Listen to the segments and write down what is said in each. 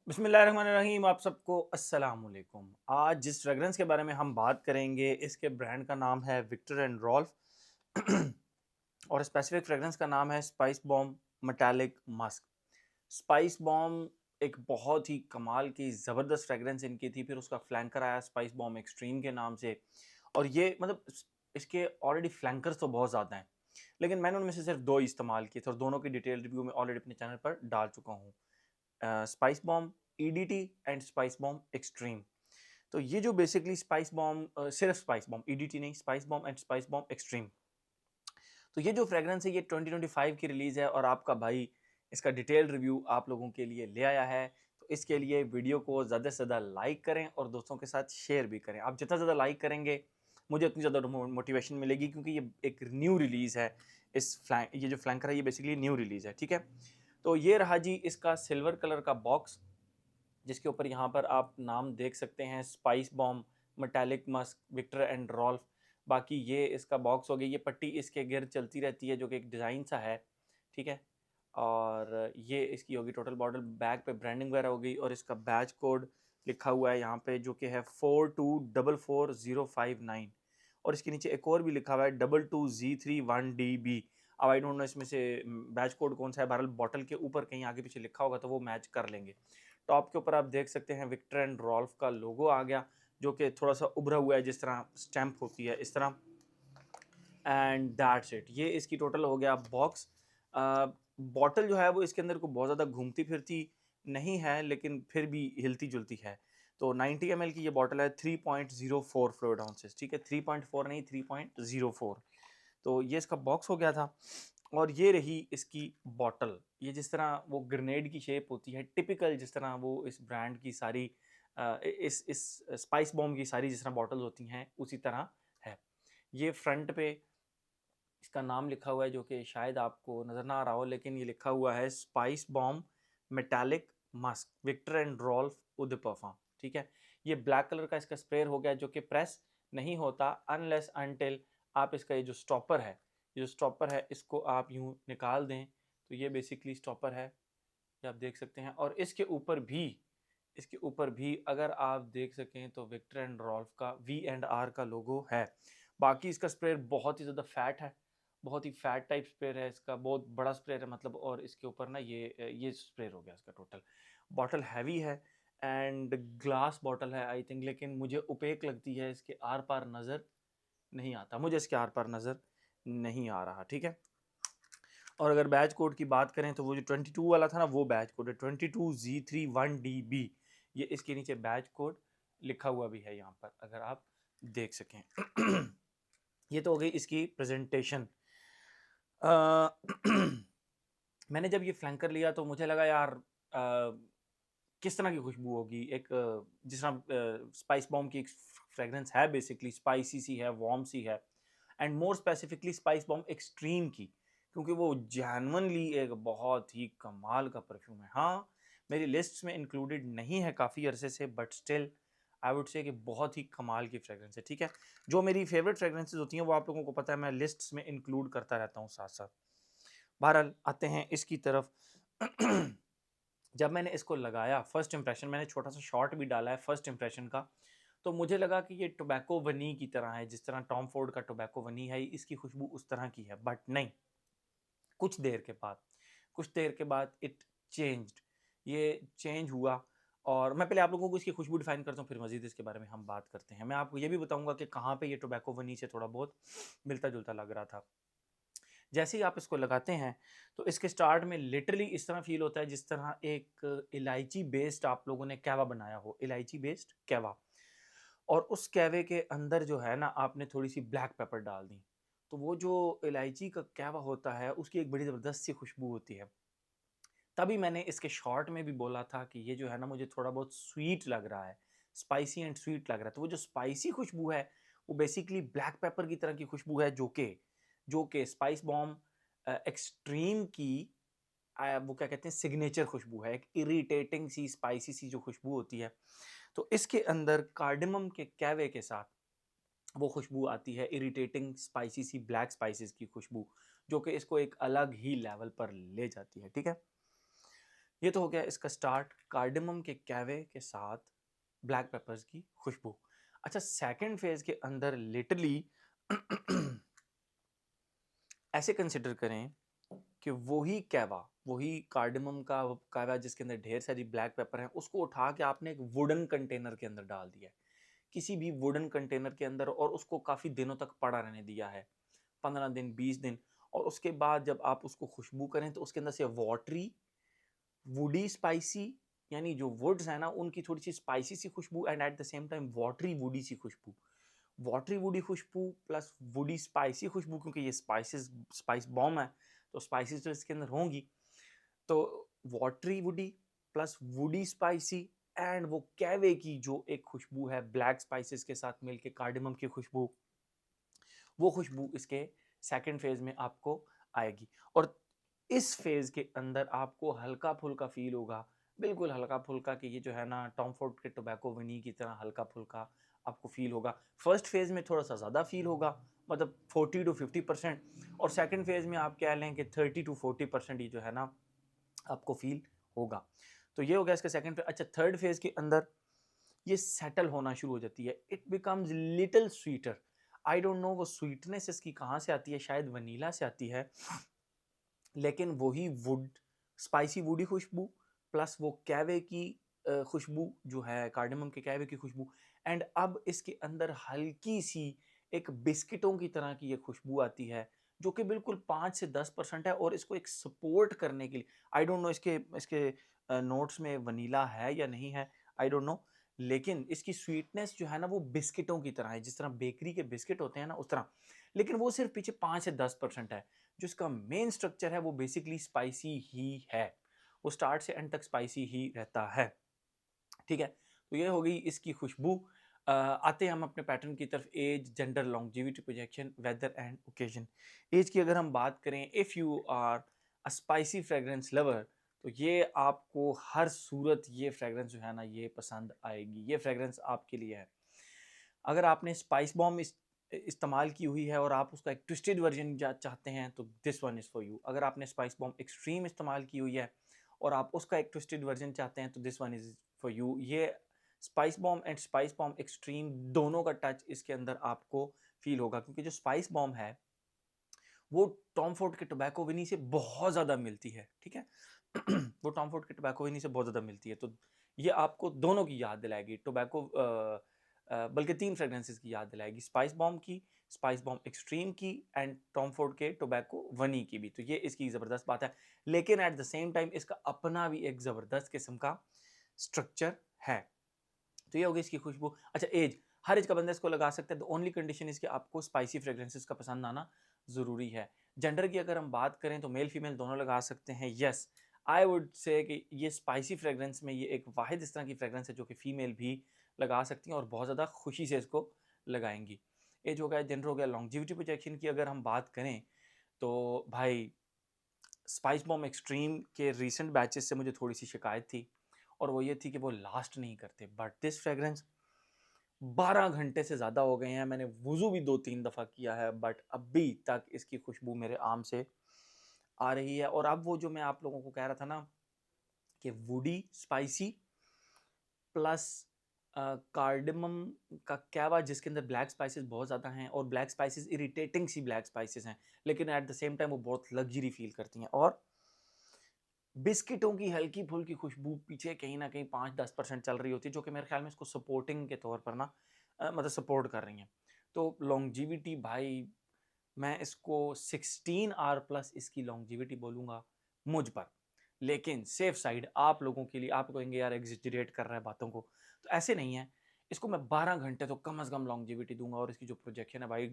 बिस्मिल्लाहिर्रहमानिर्रहीम। आप सबको अस्सलाम वालेकुम। आज जिस फ्रेगरेंस के बारे में हम बात करेंगे इसके ब्रांड का नाम है विक्टर एंड रॉल्फ और स्पेसिफिक फ्रेगरेंस का नाम है spice bomb metallic Musk. Spice bomb एक बहुत ही कमाल की ज़बरदस्त फ्रेगरेंस इनकी थी, फिर उसका फ्लैंकर आया स्पाइस बॉम्ब एक्सट्रीम के नाम से। और ये मतलब इसके ऑलरेडी फ्लैंकर्स तो बहुत ज़्यादा हैं, लेकिन मैंने उनमें से सिर्फ दो इस्तेमाल किए थे और दोनों की डिटेल रिव्यू में ऑलरेडी अपने चैनल पर डाल चुका हूँ। Spice bomb EDT and spice bomb extreme. तो ये जो बेसिकली स्पाइस बॉम्ब, सिर्फ स्पाइस बॉम्ब, ईडीटी नहीं, spice bomb and spice bomb extreme. तो ये जो फ्रेगरेंस है ये 2025 की रिलीज है और आपका भाई इसका डिटेल रिव्यू आप लोगों के लिए ले आया है। तो इसके लिए वीडियो को ज़्यादा से ज़्यादा लाइक करें और दोस्तों के साथ शेयर भी करें। आप जितना ज़्यादा लाइक करेंगे मुझे उतनी ज़्यादा मोटिवेशन मिलेगी, क्योंकि ये एक न्यू रिलीज़ है। ये जो फ्लैंकर है ये बेसिकली न्यू रिलीज़ है, ठीक है। तो ये रहा जी इसका सिल्वर कलर का बॉक्स, जिसके ऊपर यहाँ पर आप नाम देख सकते हैं spice bomb metallic musk Viktor and Rolf. बाकी ये इसका बॉक्स हो गया, ये पट्टी इसके गिर चलती रहती है जो कि एक डिज़ाइन सा है, ठीक है। और ये इसकी होगी टोटल बॉटल। बैक पे ब्रांडिंग वगैरह हो गई और इसका बैच कोड लिखा हुआ है यहाँ पे जो कि है 4244059। और इसके नीचे एक और भी लिखा हुआ है 22Z31DB। अब आई डोंट नो इसमें से बैच कोड कौन सा है, बहरहाल बॉटल के ऊपर कहीं आगे पीछे लिखा होगा तो वो मैच कर लेंगे। टॉप के ऊपर आप देख सकते हैं विक्टर एंड रॉल्फ का लोगो आ गया, जो कि थोड़ा सा उभरा हुआ है जिस तरह स्टैंप होती है इस तरह। एंड दैट्स इट, ये इसकी टोटल हो गया बॉक्स। बॉटल जो है वो इसके अंदर को बहुत ज़्यादा घूमती फिरती नहीं है, लेकिन फिर भी हिलती जुलती है। तो 90 ml की ये बॉटल है, 3.04 फ्लूइड आउंसेस, ठीक है, 3.4 नहीं 3.04। तो ये इसका बॉक्स हो गया था और ये रही इसकी बॉटल। ये जिस तरह वो ग्रेनेड की शेप होती है टिपिकल, जिस तरह वो इस ब्रांड की सारी इस स्पाइस बॉम्ब की सारी जिस तरह बॉटल्स होती हैं उसी तरह है। ये फ्रंट पे इसका नाम लिखा हुआ है जो कि शायद आपको नज़र ना आ रहा हो, लेकिन ये लिखा हुआ है spice bomb metallic musk Viktor and Rolf उद परफ्यूम, ठीक है। ये ब्लैक कलर का इसका स्प्रे हो गया जो कि प्रेस नहीं होता अनलेस अनटिल आप इसका ये जो स्टॉपर है, ये जो स्टॉपर है इसको आप यूं निकाल दें। तो ये बेसिकली स्टॉपर है, ये आप देख सकते हैं। और इसके ऊपर भी अगर आप देख सकें तो विक्टर एंड रॉल्फ का V&R का लोगो है। बाकी इसका स्प्रे बहुत ही ज़्यादा फैट है, बहुत ही फैट टाइप स्प्रे है इसका, बहुत बड़ा स्प्रे है मतलब। और इसके ऊपर ना ये स्प्रे हो गया इसका टोटल। बॉटल हैवी है एंड ग्लास बॉटल है आई थिंक, लेकिन मुझे ओपेक लगती है, इसके आर पार नज़र नहीं आता, मुझे इसके आर पार नज़र नहीं आ रहा, ठीक है। और अगर बैच कोड की बात करें तो वो जो 22 वाला था ना वो बैच कोड है 22Z31DB। ये इसके नीचे बैच कोड लिखा हुआ भी है यहाँ पर, अगर आप देख सकें। ये तो हो गई इसकी प्रेजेंटेशन। मैंने जब ये फ्लैंकर लिया तो मुझे लगा यार किस तरह की खुशबू होगी। एक जिस तरह स्पाइस बॉम्ब की एक फ्रेगरेंस है, बेसिकली स्पाइसी सी है, वार्म सी है, and more specifically spice bomb extreme की, क्योंकि वो जेन्युइनली एक बहुत ही कमाल का परफ्यूम है। हाँ, मेरी लिस्ट में इंक्लूडेड नहीं है काफ़ी अरसे से, but still I would say कि बहुत ही कमाल की फ्रेगरेंस है, ठीक है। जो मेरी फेवरेट फ्रेगरेंसेस होती हैं वो आप लोगों को पता है, मैं लिस्ट्स में इंक्लूड करता रहता हूँ साथ साथ। बहरहाल आते हैं इसकी तरफ। जब मैंने इसको लगाया फर्स्ट इंप्रेशन, मैंने छोटा सा शॉर्ट भी डाला है फर्स्ट इंप्रेशन का, तो मुझे लगा कि ये टोबैको वनी की तरह है, जिस तरह टॉम फोर्ड का टोबैको वनी है, इसकी खुशबू उस तरह की है। बट नहीं, कुछ देर के बाद इट चेंज्ड, ये चेंज हुआ। और मैं पहले आप लोगों को इसकी खुशबू डिफाइन करता हूँ, फिर मजीद इसके बारे में हम बात करते हैं। मैं आपको ये भी बताऊंगा कि कहाँ पे ये टोबैको वनी से थोड़ा बहुत मिलता जुलता लग रहा था। जैसे ही आप इसको लगाते हैं तो इसके स्टार्ट में लिटरली इस तरह फील होता है जिस तरह एक इलायची बेस्ड आप लोगों ने कहवा बनाया हो, इलायची बेस्ड कहवा। और उस कहवे के अंदर जो है ना आपने थोड़ी सी ब्लैक पेपर डाल दी, तो वो जो इलायची का कहवा होता है उसकी एक बड़ी ज़बरदस्त सी खुशबू होती है। तभी मैंने इसके शॉर्ट में भी बोला था कि ये जो है ना मुझे थोड़ा बहुत स्वीट लग रहा है, स्पाइसी एंड स्वीट लग रहा है। तो वो जो स्पाइसी खुशबू है वो बेसिकली ब्लैक पेपर की तरह की खुशबू है, जो कि स्पाइस बॉम्ब एक्सट्रीम की वो क्या कहते हैं सिग्नेचर खुशबू है, एक इरिटेटिंग सी स्पाइसी सी जो खुशबू होती है। तो इसके अंदर कार्डमम के कैवे के साथ वो खुशबू आती है, इरिटेटिंग स्पाइसी सी ब्लैक स्पाइसेस की खुशबू, जो कि इसको एक अलग ही लेवल पर ले जाती है, ठीक है। ये तो हो गया इसका स्टार्ट, कार्डेमम के कैवे के साथ ब्लैक पेपर्स की खुशबू। अच्छा, सेकंड फेज के अंदर लिटरली ऐसे कंसिडर करें कि वही कैवा, वही कार्डेमम का कैवा जिसके अंदर ढेर सारी ब्लैक पेपर है, उसको उठा के आपने एक वुडन कंटेनर के अंदर डाल दिया है, किसी भी वुडन कंटेनर के अंदर, और उसको काफी दिनों तक पड़ा रहने दिया है, 15 दिन 20 दिन। और उसके बाद जब आप उसको खुशबू करें तो उसके अंदर से वाटरी, वुडी, स्पाइसी, यानी जो वुड्स है ना उनकी थोड़ी सी स्पाइसी सी खुशबू, and at the same time watery woody सी खुशबू। वाटरी वुडी खुशबू प्लस वुडी स्पाइसी खुशबू, क्योंकि ये स्पाइस बॉम्ब है तो स्पाइसेस तो इसके अंदर होंगी। तो watery woody plus woody spicy and वो कैवे की जो एक खुशबू है ब्लैक स्पाइसेस के साथ मिलके, कार्डेमम की खुशबू, वो खुशबू इसके सेकंड फेज में आपको आएगी। और इस फेज के अंदर आपको हल्का फुल्का फील होगा, बिल्कुल हल्का फुल्का, कि ये जो है ना टॉम फोर्ड के टोबैको वनी की तरह हल्का फुल्का आपको फील होगा। फर्स्ट फेज में थोड़ा सा ज़्यादा फील होगा, मतलब 40 to 50%, और सेकंड फेज में आप कह लें कि 30 to 40% ये जो है ना आपको फील होगा। तो ये हो गया इसका सेकंड फेज। अच्छा, थर्ड फेज के अंदर ये सेटल होना शुरू हो जाती है, it becomes little sweeter. I don't know वो स्वीटनेस इसकी कहाँ से आती है, शायद वनीला से आती है, लेकिन वही वुड, स्पाइसी वुडी खुशबू प्लस वो कैवे की खुशबू जो है, कार्डेमम के कैवे की खुशबू, एंड अब इसके अंदर हल्की सी एक बिस्किटों की तरह की ये खुशबू आती है, जो कि बिल्कुल 5 से 10% है, और इसको एक सपोर्ट करने के लिए, आई डोंट नो इसके इसके नोट्स में वनीला है या नहीं है, आई डोंट नो, लेकिन इसकी स्वीटनेस जो है ना वो बिस्किटों की तरह है, जिस तरह बेकरी के बिस्किट होते हैं ना उस तरह, लेकिन वो सिर्फ पीछे 5 से 10% है। जो इसका मेन स्ट्रक्चर है वो बेसिकली स्पाइसी ही है, वो स्टार्ट से एंड तक स्पाइसी ही रहता है। ठीक है, तो ये हो गई इसकी खुशबू। आते हैं हम अपने पैटर्न की तरफ, age, gender, longevity, projection, weather and occasion. Age की अगर हम बात करें, if you are a spicy fragrance lover, तो ये आपको हर सूरत ये फ्रेग्रेंस जो है ना ये पसंद आएगी, ये फ्रेग्रेंस आपके लिए है। अगर आपने स्पाइस बॉम्ब इस्तेमाल की हुई है और आप उसका एक ट्विस्टेड वर्जन चाहते हैं तो this one is for you. अगर आपने स्पाइस बॉम्ब एक्सट्रीम इस्तेमाल की हुई है और आप उसका एक ट्विस्टेड वर्जन चाहते हैं तो this one is for you. ये spice bomb and spice bomb extreme दोनों का टच इसके अंदर आपको फील होगा, क्योंकि जो स्पाइस बॉम्ब है वो टॉम फोर्ड के टोबैको विनी से बहुत ज़्यादा मिलती है। ठीक है वो टॉम फोर्ड के टोबैको विनी से बहुत ज़्यादा मिलती है, तो ये आपको दोनों की याद दिलाएगी, टोबैको बल्कि 3 फ्रेग्रेंसेस की याद दिलाएगी, स्पाइस बॉम्ब की, स्पाइस बॉम्ब एक्सट्रीम की, एंड टॉम फोर्ड के टोबैको वनी की भी। तो ये इसकी ज़बरदस्त बात है, लेकिन एट द सेम टाइम इसका अपना भी एक ज़बरदस्त किस्म का स्ट्रक्चर है। तो ये होगी इसकी खुशबू। अच्छा, एज, हर एज का बंदा इसको लगा सकता है, द ओनली कंडीशन इज़ कि आपको स्पाइसी फ्रेग्रेंसेस का पसंद आना ज़रूरी है। जेंडर की अगर हम बात करें तो मेल फीमेल दोनों लगा सकते हैं। येस, आई वुड से कि ये स्पाइसी फ्रेग्रेंस में ये एक वाहिद इस तरह की फ्रेग्रेंस है जो कि फीमेल भी लगा सकती हैं और बहुत ज़्यादा खुशी से इसको लगाएंगी। एज हो गया, जेंडर हो गया। लॉन्जिविटी प्रोजेक्शन की अगर हम बात करें तो भाई स्पाइस बॉम्ब एक्सट्रीम के रीसेंट बैचेस से मुझे थोड़ी सी शिकायत थी, और वो ये थी कि वो लास्ट नहीं करते, बट दिस फ्रेग्रेंस 12 घंटे से ज़्यादा हो गए हैं, मैंने वुज़ू भी 2-3 दफ़ा किया है, बट अभी तक इसकी खुशबू मेरे आम से आ रही है। और अब वो जो मैं आप लोगों को कह रहा था ना कि वुडी स्पाइसी प्लस कार्डेमम का कैवा, जिसके अंदर ब्लैक स्पाइसेस बहुत ज़्यादा हैं, और ब्लैक स्पाइसेस इरिटेटिंग सी ब्लैक स्पाइसेस हैं, लेकिन एट द सेम टाइम वो बहुत लग्जरी फील करती हैं, और बिस्किटों की हल्की फुल्की खुशबू पीछे कहीं ना कहीं 5-10% चल रही होती है, जो कि मेरे ख्याल में इसको सपोर्टिंग के तौर पर ना मतलब सपोर्ट कर रही हैं। तो लॉन्जिविटी भाई, मैं इसको 16 आवर प्लस इसकी लॉन्जिविटी बोलूँगा मुझ पर, लेकिन सेफ साइड आप लोगों के लिए, आप कहेंगे यार एग्जिजरेट कर रहा है बातों को, तो ऐसे नहीं है। इसको मैं 12 घंटे तो कम अज़ कम लॉन्जिविटी दूंगा, और इसकी जो प्रोजेक्शन है भाई,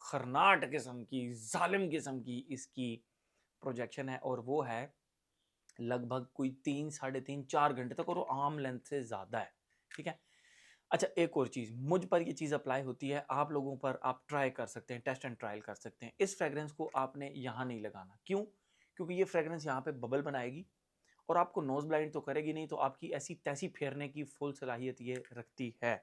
खरनाट किस्म की, जालिम किस्म की इसकी प्रोजेक्शन है, और वो है लगभग कोई 3, 3.5, 4 घंटे तक, और वो आम लेंथ से ज़्यादा है। ठीक है। अच्छा, एक और चीज़ मुझ पर ये चीज़ अप्लाई होती है, आप लोगों पर आप ट्राई कर सकते हैं, टेस्ट एंड ट्रायल कर सकते हैं। इस फ्रेग्रेंस को आपने यहाँ नहीं लगाना, क्यों? क्योंकि ये फ्रेग्रेंस यहाँ पे बबल बनाएगी और आपको नोज ब्लाइंड तो करेगी नहीं, तो आपकी ऐसी तैसी फेरने की फुल सलाहियत ये रखती है।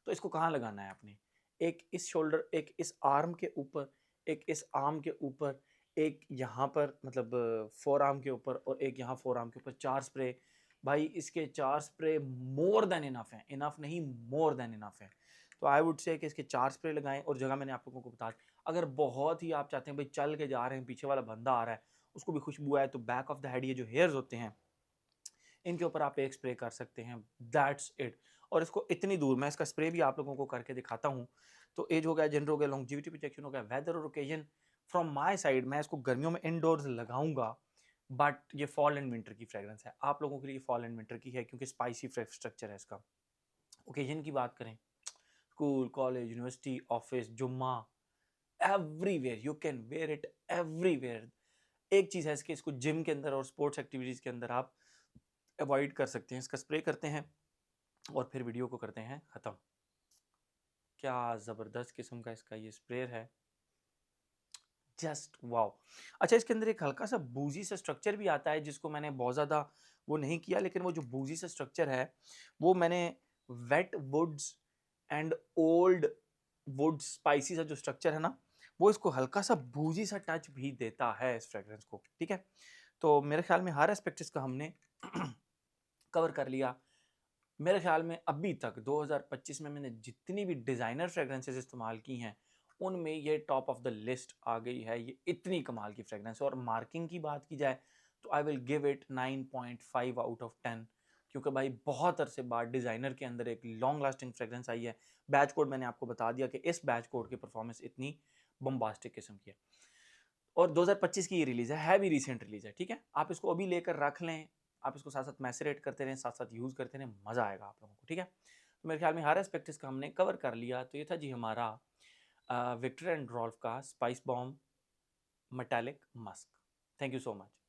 तो इसको कहाँ लगाना है आपने? एक इस शोल्डर, एक इस आर्म के ऊपर, एक इस आर्म के ऊपर, एक यहाँ पर मतलब फोर आर्म के ऊपर और एक यहाँ फोर आर्म के ऊपर 4 स्प्रे। भाई इसके 4 स्प्रे मोर देन इनफ हैं, इनफ नहीं मोर देन इनफ है। तो आई वुड से कि इसके 4 स्प्रे लगाएं। और जगह मैंने आप लोगों को बता दी, अगर बहुत ही आप चाहते हैं भाई चल के जा रहे हैं, पीछे वाला बंदा आ रहा है, उसको भी खुशबू आए, तो बैक ऑफ द हेड ये जो हेयर्स होते हैं इनके ऊपर आप एक स्प्रे कर सकते हैं, दैट्स इट। और इसको इतनी दूर, मैं इसका स्प्रे भी आप लोगों को करके दिखाता हूँ। तो एज हो गया, जेंडर हो गया, लॉन्जिविटी प्रोटेक्शन हो गया, वेदर और ओकेजन। फ्रॉम माय साइड मैं इसको गर्मियों में इनडोर्स लगाऊंगा, बट ये फॉल एंड विंटर की फ्रेग्रेंस है, आप लोगों के लिए फॉल एंड विंटर की है क्योंकि स्पाइसी स्ट्रक्चर है इसका। ओकेजन की बात करें, स्कूल, कॉलेज, यूनिवर्सिटी, ऑफिस, जुम्मा, everywhere you can wear it, everywhere. एक चीज है इसके, इसको जिम के अंदर और स्पोर्ट्स एक्टिविटीज के अंदर आप अवॉइड कर सकते हैं। इसका स्प्रे करते हैं और फिर वीडियो को करते हैं ख़त्म। क्या ज़बरदस्त किस्म का इसका ये स्प्रे है, जस्ट वाओ। अच्छा, इसके अंदर एक हल्का सा बूजी सा स्ट्रक्चर भी आता है जिसको मैंने बहुत ज़्यादा वो नहीं किया, लेकिन वो जो बूजी सा स्ट्रक्चर है वो मैंने wet woods and old wood spicy सा जो स्ट्रक्चर है ना, वो इसको हल्का सा बूजी सा टच भी देता है इस फ्रेग्रेंस को, ठीक है। तो मेरे ख्याल में हर एस्पेक्ट इसका हमने कवर कर लिया। मेरे ख्याल में अभी तक 2025 में मैंने जितनी भी डिज़ाइनर फ्रेग्रेंसेस इस्तेमाल की हैं उनमें ये टॉप ऑफ द लिस्ट आ गई है। ये इतनी कमाल की फ्रेग्रेंस है। और मार्किंग की बात की जाए तो I will give it 9.5 out of 10, क्योंकि भाई बहुत अरसे बाद डिज़ाइनर के अंदर एक लॉन्ग लास्टिंग फ्रेग्रेंस आई है। बैच कोड मैंने आपको बता दिया कि इस बैच कोड की परफॉर्मेंस इतनी बम्बास्टिक किस्म की है। और 2025 की ये रिलीज़ है भी रिसेंट रिलीज़ है, ठीक है। आप इसको अभी लेकर रख लें, आप इसको साथ साथ मैसरेट करते रहें, साथ साथ यूज़ करते रहें, मज़ा आएगा आप लोगों को, ठीक है। तो मेरे ख्याल में हर एस्पेक्ट इसका हमने कवर कर लिया। तो ये था जी हमारा विक्टर एंड रॉल्फ का spice bomb metallic Musk. Thank you so much.